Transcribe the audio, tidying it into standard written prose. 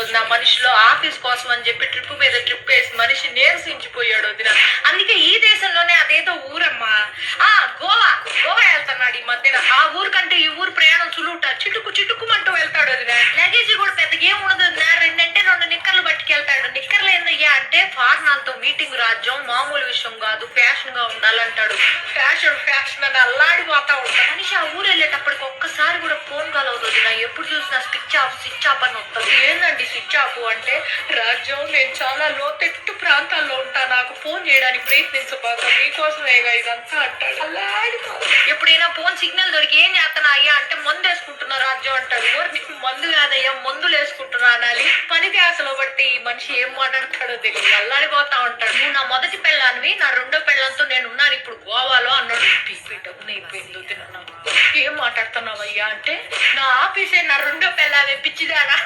వదిన. మనిషిలో ఆఫీస్ కోసం అని చెప్పి ట్రిప్ మీద ట్రిప్ వేసి మనిషి నీరసించిపోయాడు వదిన. అందుకే ఈ దేశంలోనే అదేదో ఊరమ్మా, గోవా గోవా వెళ్తున్నాడు ఈ మధ్యన. ఆ ఊరు కంటే ఈ ఊరు ప్రయాణం సులువుట. చిటుకు చిటుకుమంటూ వెళ్తాడు వదిన. లగేజ్ కూడా పెద్దగా ఏం ఉండదు వదిన. 2 నిక్కర్లు పట్టుకెళ్తాడు. నిక్కర్లు ఏందయ్యా అంటే ఫార్నాలతో మీటింగ్ రాజ్యం, మామూలు విషయం కాదు, ఫ్యాషన్ గా ఉండాలంటాడు. ఫ్యాషన్ ఫ్యాషన్ అని అల్లాడిపోతా ఉంటాడు మనిషి. ఆ ఊరు వెళ్ళేటప్పటికి ఒక్కసారి కూడా ఫోన్ కలవదు వదిన. ఎప్పుడు చూసినా స్విచ్ ఆఫ్ అని వస్తుంది. ఏందండి స్విచ్ ఆఫ్ అంటే? రాజ్యం, నేను చాలా లోతెట్టు ప్రాంతాల్లో ఉంటా, నాకు ఫోన్ చేయడానికి ప్రయత్నించబాక, మీకోసమేగా ఇదంతా అంటాడు. అల్లాడిపోతాడు. ఎప్పుడైనా ఫోన్ సిగ్నల్ దొరికి ఏం చేస్తున్నా అయ్యా అంటే మందు వేసుకుంటున్నా రాజ్యం అంటాడు. ఊరికి మందు కాదయ్యా, మందులు వేసుకుంటున్నా అనాలి. పని ధ్యాసలో బట్టి ఈ మనిషి ఏం మాట్లాడతాడో తెలియదు. అల్లాడిపోతా ఉంటాడు. నువ్వు నా మొదటి పెళ్ళానివి, నా రెండో పెళ్ళంతో నేను ఉన్నాను ఇప్పుడు గోవాలో అన్నాడు. అయిపోయిందో తిన్నా. ఏం మాట్లాడుతున్నావు అయ్యా అంటే, నా ఆఫీసే నా రెండో పెళ్ళావే పిచ్చిదానా.